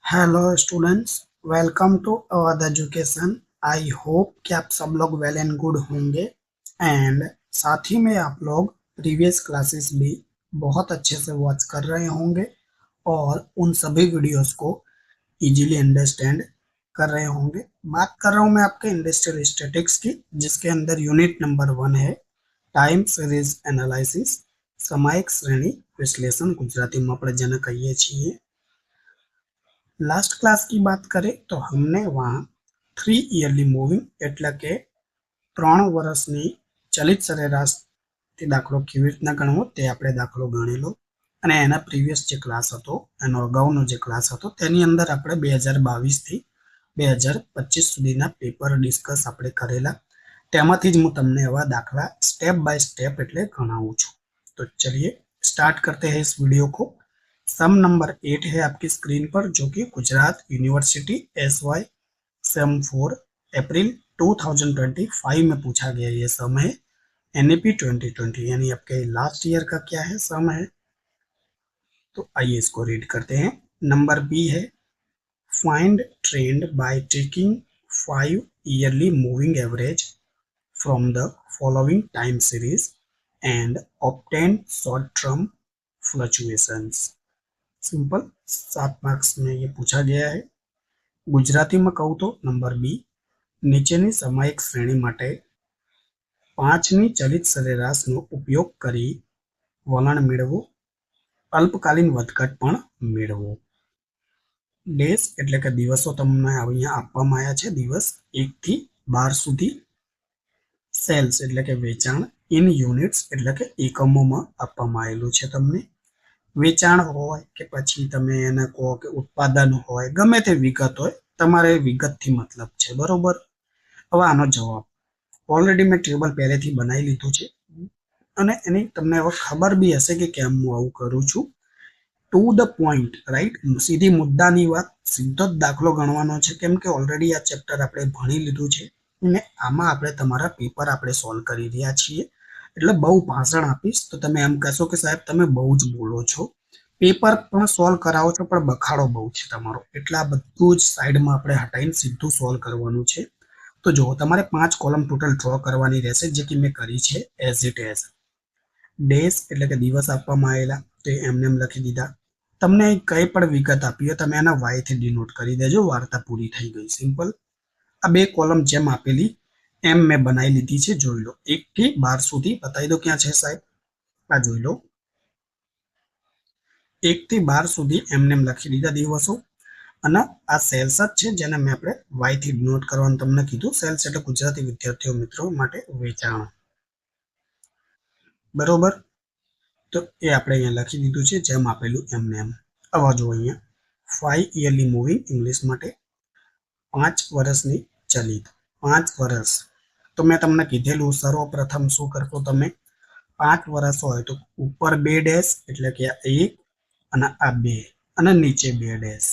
Hello students, welcome to Awadh education. I hope कि आप सब लोग वेल एंड गुड होंगे एंड साथ ही में आप लोग प्रीवियस क्लासेस भी बहुत अच्छे से वॉच कर रहे होंगे और उन सभी वीडियोस को इजीली अंडरस्टैंड कर रहे होंगे। बात कर रहा हूँ मैं आपके इंडस्ट्रियल स्टैटिक्स की, जिसके अंदर यूनिट नंबर 1 है टाइम सीरीज एनालिसिस, सामयिक श्रेणी विश्लेषण, गुजराती में આપણે જેને કહીએ છીએ। लास्ट क्लास की बात करें तो हमने वहाँ 3 ईयरली मूविंग એટલે કે 3 વર્ષની ચલિત સરેરાશથી દાખલો કેવી રીતના ગણવો તે આપણે દાખલો ગણેલો અને એના પ્રીવિયસ જે ક્લાસ હતો, એનો અગાઉનો જે ક્લાસ હતો તેની અંદર આપણે 2022 થી 2025 સુધીના પેપર ડિસ્કસ આપણે કરેલા। તેમાંથી જ હું તમને આવા દાખલા સ્ટેપ બાય સ્ટેપ એટલે ગણાવું છું। तो चलिए स्टार्ट करते हैं इस वीडियो को। सम नंबर 8 है आपकी स्क्रीन पर, जो कि गुजरात यूनिवर्सिटी SY सम 4 अप्रैल 2025 में पूछा गया ये सम है। NAP 2020 यानी आपके लास्ट ईयर का क्या है सम है। तो आइए इसको रीड करते हैं। नंबर बी है find trend by taking 5 yearly moving average from the following time series and obtain short term fluctuations. Simple 7 marks में ये पूछा गया है। गुजराती में कहूँ तो नंबर बी, नीचेनी सामयिक श्रेणी माटे 5ની ચલિત સરેરાશનો ઉપયોગ કરી વલણ મેળવો, અલ્પકાલીન વધઘટ પણ મેળવો। ડેઝ એટલે કે દિવસો તમને અહીંયા આપવામાં આવ્યા છે, દિવસ 1 થી 12 સુધી। સેલ્સ એટલે કે વેચાણ, ઇન યુનિટ્સ એટલે કે એકમોમાં આપવામાં આવેલું છે તમને। વેચાણ હોય કે પછી તમે એને કહો કે ઉત્પાદન હોય, ગમે તે વિગત હોય, તમારે વિગતથી મતલબ છે, બરોબર। હવે આનો જવાબ ઓલરેડી મેં ટેબલ પહેલેથી બનાવી લીધું છે અને એની તમને હવે ખબર બી હશે કે કેમ હું આવું કરું છું। ટુ ધ પોઈન્ટ, રાઈટ, સીધી મુદ્દાની વાત, સીધો જ દાખલો ગણવાનો છે, કેમ કે ઓલરેડી આ ચેપ્ટર આપણે ભણી લીધું છે અને આમાં આપણે તમારા પેપર આપણે સોલ્વ કરી રહ્યા છીએ। એટલે બહુ ભાષણ આપીશ તો તમે એમ કહેશો કે સાહેબ તમે બહુ જ બોલો છો, પેપર પણ સોલ્વ કરાવો છો પણ બખાડો બહુ છે તમારો, એટલે આ બધું જ સાઈડમાં આપણે હટાઈને સીધું સોલ્વ કરવાનું છે। તો જો તમારે 5 કોલમ ટોટલ ડ્રો કરવાની રહેશે, જે કે મેં કરી છે એઝ ઇટ એઝ। ડેઝ એટલે કે દિવસ આપવામાં આવેલા તો એમને એમ લખી દીધા। તમને કઈ પણ વિગત આપી હોય તમે એના વાય થી ડિનોટ કરી દેજો, વાર્તા પૂરી થઈ ગઈ, સિમ્પલ। આ બે કોલમ જેમ આપેલી એમ મેં બનાવી લીધી છે, જોઈ લો। 1 થી 12 સુધી બતાવી દો ક્યાં છે સાહેબ, આ જોઈ લો। 1 થી 12 સુધી એમને એમ લખી દીધા દિવસો અને આ સેલ્સ જ છે જેને મેં આપણે વાય થી ડિનોટ કરવાનું તમને કીધું। સેલ્સ એટલે ગુજરાતી વિદ્યાર્થીઓ મિત્રો માટે વેચાણ, બરોબર। તો એ આપણે અહીંયા લખી દીધું છે જેમ આપેલું એમને એમ। હવે જો અહીંયા 5 ઈયરલી મૂવિંગ ઇંગ્લિશ માટે 5 વર્ષની ચલિત, 5 વર્ષ તો મેં તમને કીધેલું સર્વપ્રથમ શું કરશો તમે, 5 વર્ષ હોય તો ઉપર 2 ડેશ એટલે કે આ 1 અને આ 2 અને નીચે 2 ડેશ,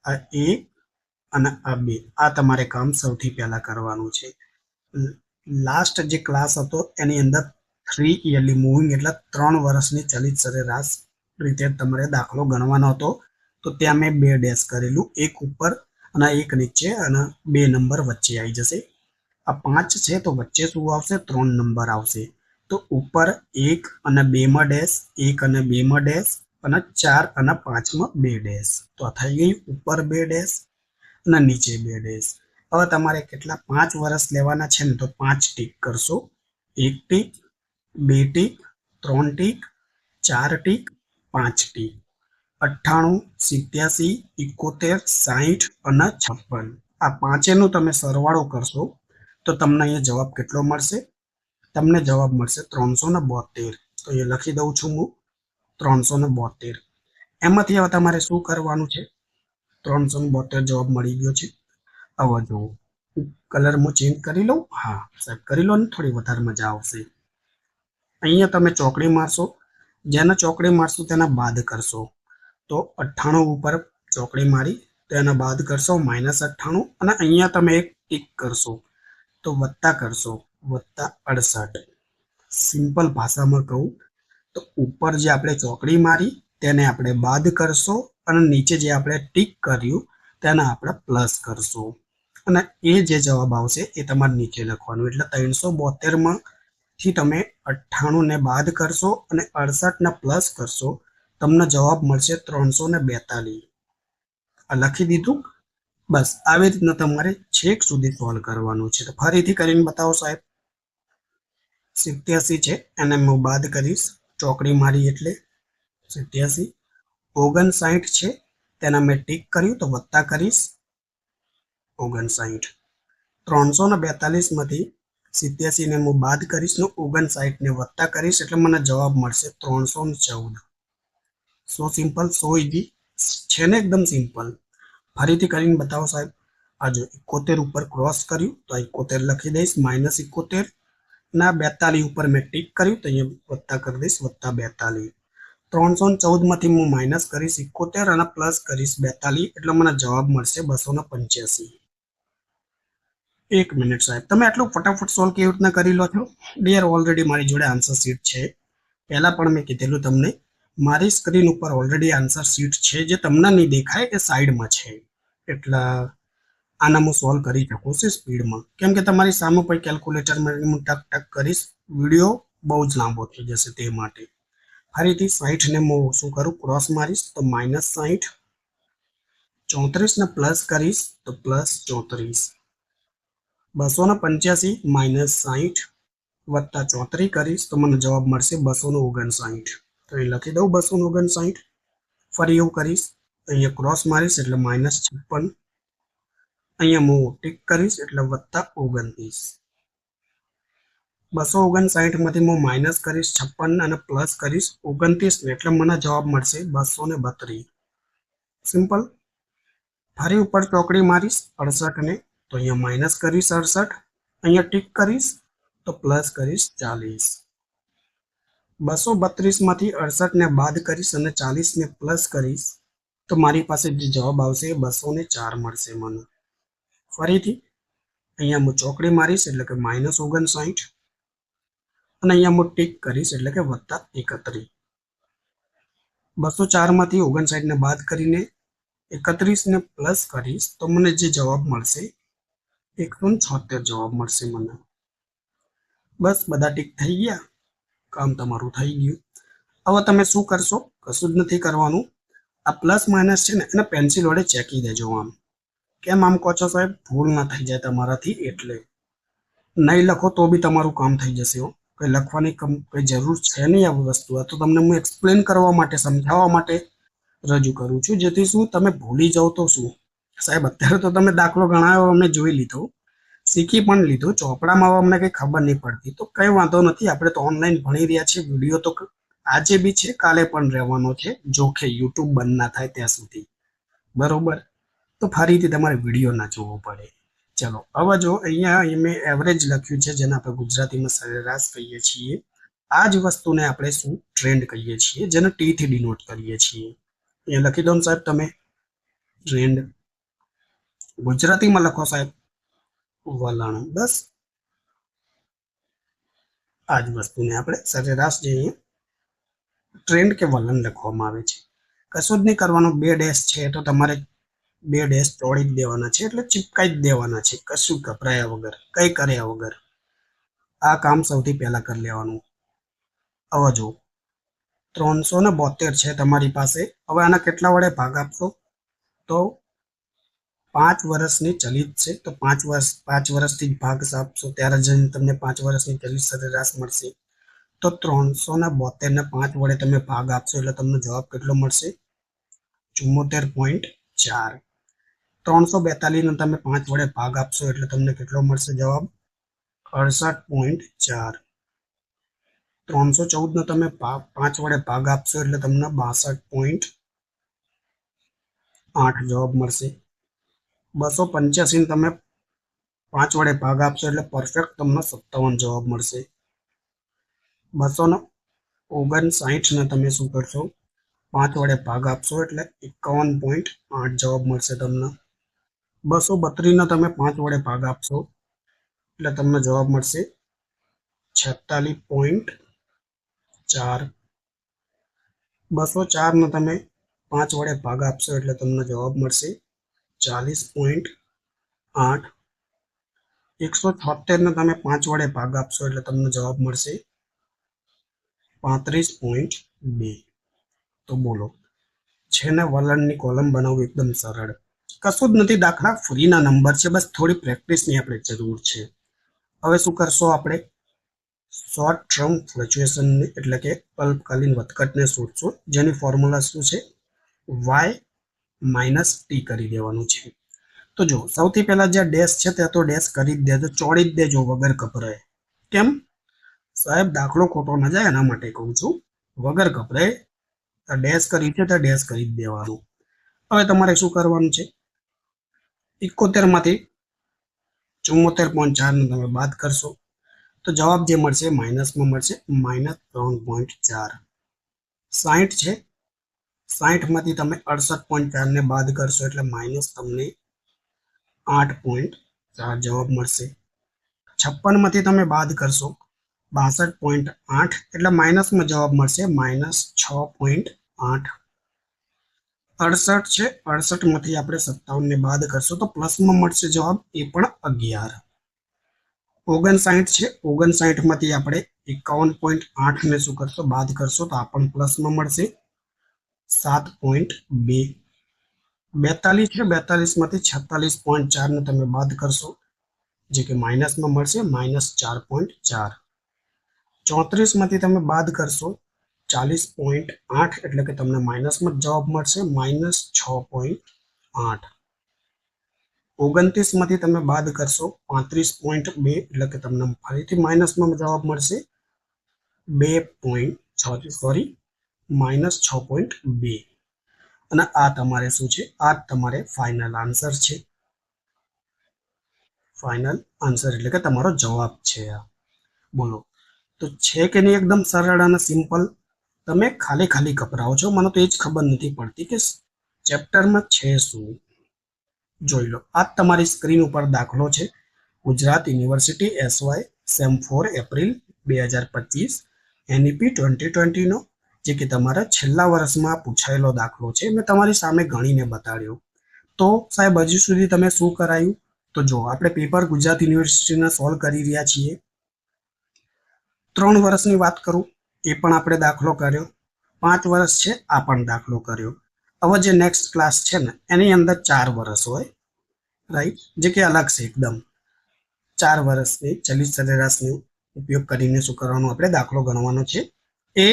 આ 1 અને આ 2, આ તમારે કામ સૌથી પહેલા કરવાનું છે। લાસ્ટ જે ક્લાસ હતો એની અંદર 3 ઈયરલી મૂવિંગ એટલે 3 વર્ષની ચલિત સરેરાશ રીતે તમારે દાખલો ગણવાનો હતો, તો ત્યાં મેં 2 ડેશ કરેલું, 1 ઉપર અને 1 નીચે અને 2 નંબર વચ્ચે આવી જશે। આ 5 છે તો વચ્ચે શું આવશે, 3 નંબર આવશે, તો ઉપર 1 અને 2 માં ડેશ, 1 અને 2 માં ડેશ અને 4 અને 5 માં 2 ડેશ, તો આ થઈ ગઈ ઉપર 2 ડેશ અને નીચે 2 ડેશ। હવે તમારે કેટલા 5 વર્ષ લેવાના છે ને, તો 5 ટીક કરશો, 1 tick, 2 tick, 3 tick, 4 tick, 5 tick. 98, 87, 71, 60 અને 56, આ પાંચેનો તમે સરવાળો કરશો તો તમને અહીંયા જવાબ કેટલો મળશે, તમને જવાબ મળશે 372। તો એ લખી દઉં છું હું 372। એમાંથી હવે તમારે શું કરવાનું છે, 372 જવાબ મળી ગયો છે। હવે જો કલર હું ચેન્જ કરી લઉં, હા સાહેબ કરી લો ને, થોડી વધારે મજા આવશે। અહીંયા તમે ચોકડી મારશો, જેને ચોકડી મારશો તેના બાદ કરશો, તો 98 ઉપર ચોકડી મારી તો એના બાદ કરશો -98 અને અહીંયા તમે એક ટીક કરશો તો વત્તા કરશો, +68। સિમ્પલ ભાષામાં કહું તો ઉપર જે આપણે ચોકડી મારી તેને આપણે બાદ કરશો અને નીચે જે આપણે ટીક કર્યું તેને આપણે પ્લસ કરશું અને એ જે જવાબ આવશે એ તમારે નીચે લખવાનું. એટલે 372 માંથી તમે 98 ને બાદ કરશો અને 68 ને પ્લસ કરશો, તમને જવાબ મળશે 342. આ લખી દીધું. બસ આવી રીતના તમારે છેક સુધી સોલ્વ કરવાનું છે. તો ફરીથી કરીને બતાવો સાહેબ. 87 છે એને હું બાદ કરીશ, ચોકડી મારી એટલે 87. 59 છે તેના મેં ટીક કર્યું તો વત્તા કરીશ 59. 342 માંથી 87 ને હું બાદ કરીશ ને 59 ને વત્તા કરીશ એટલે મને જવાબ મળશે 314. સો સિમ્પલ, સો ઇઝી છે ને, એકદમ સિમ્પલ. ફરીથી કરીને બતાવો સાહેબ. આ જો 71 ઉપર ક્રોસ કર્યું તો 71 લખી દઈશ, -71 ના 42 ઉપર મેં ટીક કર્યું તો અહીંયા વત્તા કરી દઈશ, +42. 314 માંથી હું માઇનસ કરીશ 71 અને પ્લસ કરીશ 42 એટલે મને જવાબ મળશે 285. 1 મિનિટ સાહેબ, તમે આટલું ફટાફટ સોલ્વ કેવી રીતના કરી લો છો? ડિયર, ઓલરેડી મારી જોડે આન્સર શીટ છે. પહેલા પણ મેં કીધેલું તમને, મારી સ્ક્રીન ઉપર ઓલરેડી આન્સર શીટ છે, જે તમને નહીં દેખાય એ સાઈડમાં છે. એટલે આના હું સોલ્વ કરી શકું છું સ્પીડમાં, કેમ કે તમારી સામે કોઈ કેલ્ક્યુલેટરમાં હું ટક ટક કરીશ, વિડીયો બહુ જ લાંબો થઈ જશે તે માટે. ફરીથી 60 ને હું શું કરું, ક્રોસ મારીશ તો -60, 34 ને પ્લસ કરીશ તો +34, 285 -60 વત્તા 34 કરીશ તો મને જવાબ મળશે 259. તો એ લખી દઉં 259. ફરી એવું કરીશ, અહીંયા ક્રોસ મારીશ એટલે -56, અહીંયા હું ટીક કરીશ એટલે +29. 259 માંથી હું માઇનસ કરીશ 56 અને પ્લસ કરીશ 29 એટલે મને જવાબ મળશે 232. સિમ્પલ. ફરી ઉપર ચોકડી મારીશ 68 ને તો અહીંયા માઇનસ કરીશ 68, અહીંયા ટીક કરીશ તો પ્લસ કરીશ 40. 232 માંથી 68 ને બાદ કરીશ અને 40 ને પ્લસ કરીશ તો મારી પાસે જે જવાબ આવશે એ 204 મળશે મને. ફરીથી અહીંયા હું ચોકડી મારીશ એટલે કે -59 અને અહીંયા હું ટીક કરીશ એટલે કે +31. 204 માંથી 59 ને બાદ કરીને 31 ને પ્લસ કરીશ તો મને જે જવાબ મળશે 176 જવાબ મળશે મને. બસ બધા ટીક થઈ ગયા, કામ તમારું થઈ ગયું. હવે તમે શું કરશો? કશું જ નથી કરવાનું. આ પ્લસ માઇનસ છે ને એને પેન્સિલ વડે ચેકી દેજો. આમ કેમ આમ કહો છો સાહેબ? ભૂલ ના થઈ જાય તમારાથી એટલે. નહીં લખો તો બી તમારું કામ થઈ જશે. કંઈ લખવાની કંઈ જરૂર છે નહીં આ વસ્તુ. આ તો તમને હું એક્સપ્લેન કરવા માટે, સમજાવવા માટે રજૂ કરું છું, જેથી શું તમે ભૂલી જાઓ તો શું સાહેબ. અત્યારે તો તમે દાખલો ગણાયો, અમને જોઈ લીધો, શીખી પણ લીધું, ચોપડામાં અમને કંઈ ખબર નહીં પડતી તો કંઈ વાંધો નથી. આપણે તો ઓનલાઈન ભણી રહ્યા છીએ. વિડીયો તો આજે બી છે, કાલે પણ રહેવાનો છે, જોકે યુટ્યુબ બંધ ના થાય ત્યાં સુધી, બરોબર? તો ફરીથી તમારે વિડીયો ના જોવો પડે. ચલો હવે જો અહીંયા મેં એવરેજ લખ્યું છે, જેને આપણે ગુજરાતીમાં સરેરાશ કહીએ છીએ. આ જ વસ્તુને આપણે શું ટ્રેન્ડ કહીએ છીએ, જેને ટી થી ડિનોટ કરીએ છીએ. અહીંયા લખી દો ને સાહેબ તમે, ટ્રેન્ડ. ગુજરાતીમાં લખો સાહેબ, વલણ. બસ આ જ વસ્તુને આપણે સરેરાશ જે ટ્રેન્ડ કે વલણ લખવામાં આવે છે. કશું જ નહીં કરવાનું. 2 ડેશ છે તો તમારે 2 ડેશ તોડી જ દેવાના છે, એટલે ચિપકાઈ જ દેવાના છે, કશું ગભરાયા વગર, કંઈ કર્યા વગર. આ કામ સૌથી પહેલા કરી લેવાનું. હવે જો 372 છે તમારી પાસે. હવે આના કેટલા વડે ભાગ આપશો? તો 5 વર્ષની ચલિત છે તો 5 વર્ષથી જ ભાગ આપશો ત્યારે જઈને તમને 5 વર્ષની ચલિત સરેરાશ મળશે. તો 372 ને 5 વડે તમે ભાગ આપશો એટલે તમને જવાબ કેટલો મળશે? 74.4. 342 ને તમે 5 વડે ભાગ આપશો એટલે તમને કેટલો મળશે જવાબ? 68.4. 314 નો તમે 5 વડે ભાગ આપશો એટલે તમને 62.8 જવાબ મળશે. 285 તમે 5 વડે ભાગ આપશો એટલે પરફેક્ટ તમને 57 જવાબ મળશે. 259 ને તમે શું કરશો? 5 વડે ભાગ આપશો એટલે 51.8 જવાબ મળશે તમને. 232 ને તમે 5 વડે ભાગ આપશો એટલે તમને જવાબ મળશે 46.4. 204 ને તમે 5 વડે ભાગ આપશો એટલે તમને જવાબ મળશે 40.8. 176 ને તમે 5 વડે ભાગ આપશો એટલે તમને જવાબ મળશે 35.2. તો બોલો, છે ને વલણની કોલમ બનાવવી એકદમ સરળ, કશું જ નથી. દાખલા ફ્રીના નંબર છે, બસ થોડી પ્રેક્ટિસની આપણે જરૂર છે. હવે શું કરશો આપણે? શોર્ટ ટર્મ ફ્લક્ચ્યુએશન એટલે કે અલ્પકાલીન વધઘટને શોધશો, જેની ફોર્મ્યુલા શું છે? વાય માઇનસ ટી કરી દેવાનું છે. તો જો સૌથી પહેલા જે ડેશ છે તે તો ડેશ કરી જ દેજો, ચોડી જ દેજો વગર ગભરાય. કેમ સાહેબ? દાખલો ખોટો ન જાય એના માટે કહું છું. વગર ગભરાય ડેશ કરી છે તો ડેશ કરી જ દેવાનું. હવે તમારે શું કરવાનું છે? 71 માંથી 74.4 ને તમે બાદ કરશો તો જવાબ જે મળશે માઇનસમાં મળશે, -3.4. 60 છે, 60 માંથી તમે 68.4 ને બાદ કરશો એટલે માઇનસ તમને 8.4 જવાબ મળશે. 56 માંથી તમે બાદ કરશો 62.8 એટલે માઇનસમાં જવાબ મળશે -6.8. 68 છે, 68 માંથી આપણે 57 ને બાદ કરશો તો પ્લસમાં મળશે જવાબ, એ પણ 11. 59 છે, 59 માંથી આપણે 51.8 ને શું કરશો? બાદ કરશો તો આ પણ પ્લસમાં મળશે 7.2. 42 છે, 42 માંથી 46.4 ને તમે બાદ કરશો જે કે માઇનસમાં મળશે -4.4. 34 માંથી તમે બાદ કરશો 40.8 એટલે કે તમને માઇનસમાં જવાબ મળશે -6.8. 29 માંથી તમે બાદ કરશો 35.2 એટલે કે તમને ફરીથી માઇનસમાં જવાબ મળશે -6.2. અને આ તમારે શું છે? આ તમારે ફાઇનલ આન્સર છે. ફાઇનલ આન્સર એટલે કે તમારો જવાબ છે આ. બોલો, તો છે કે નહીં એકદમ સરળ અને સિમ્પલ? તમે ખાલી ગભરાવો છો, મને તો એ જ ખબર નથી પડતી કે ચેપ્ટરમાં છે શું. જોઈ લો, આ તમારી સ્ક્રીન ઉપર દાખલો છે. Gujarat university SY sem 4 April 2025 NEP 2020 નો, જે કે તમારા છેલ્લા વર્ષમાં પૂછાયેલો દાખલો છે. મેં તમારી સામે ગણીને બતાડ્યો. તો સાહેબ હજુ સુધી તમે શું કરાયું? તો જો આપણે પેપર ગુજરાત યુનિવર્સિટીના સોલ્વ કરી રહ્યા છીએ. 3 વર્ષની વાત કરું, એ પણ આપણે દાખલો કર્યો. 5 વર્ષ છે, આ પણ દાખલો કર્યો. હવે જે નેક્સ્ટ ક્લાસ છે ને એની અંદર 4 વર્ષ હોય, રાઈટ, જે કે અલગ છે એકદમ. 4 વર્ષની ચલિત સરેરાશનો ઉપયોગ કરીને શું કરવાનો? આપણે દાખલો ગણવાનો છે. એ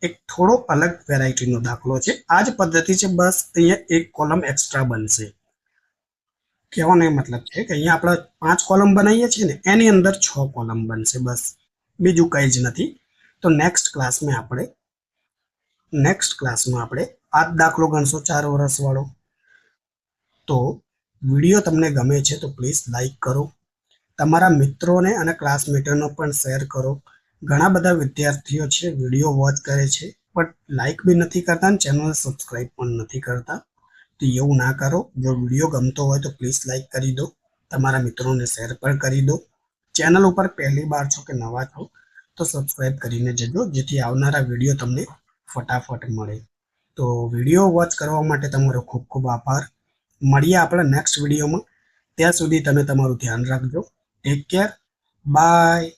એક થોડો અલગ વેરાયટીનો દાખલો છે. આ જ પદ્ધતિ છે, બસ અહીંયા એક કોલમ એક્સ્ટ્રા બનશે. કહેવાનો એ મતલબ છે કે અહીંયા આપણે 5 કોલમ બનાવીએ છીએ ને એની અંદર 6 કોલમ બનશે, બસ, બીજું કંઈ જ નથી. તો નેક્સ્ટ ક્લાસમાં આપણે આ દાખલો ગણશો 4 વર્ષવાળો. તો વિડીયો તમને ગમે છે તો પ્લીઝ લાઈક કરો, તમારા મિત્રોને અને ક્લાસમેટોને પણ શેર કરો. ઘણા બધા વિદ્યાર્થીઓ છે વિડીયો વોચ કરે છે પણ લાઈક બી નથી કરતા અને ચેનલ સબસ્ક્રાઈબ પણ નથી કરતા. તો એવું ના કરો. જો વિડીયો ગમતો હોય તો પ્લીઝ લાઈક કરી દો, તમારા મિત્રોને શેર પણ કરી દો. ચેનલ ઉપર પહેલી વાર છો કે નવા છો તો સબસ્ક્રાઈબ કરીને જજો, જેથી આવનારા વિડીયો તમને ફટાફટ મળે. તો વિડીયો વોચ કરવા માટે તમારો ખૂબ ખૂબ આભાર. મળીએ આપણે નેક્સ્ટ વિડીયોમાં. ત્યાં સુધી તમે તમારું ધ્યાન રાખજો. Take care, by.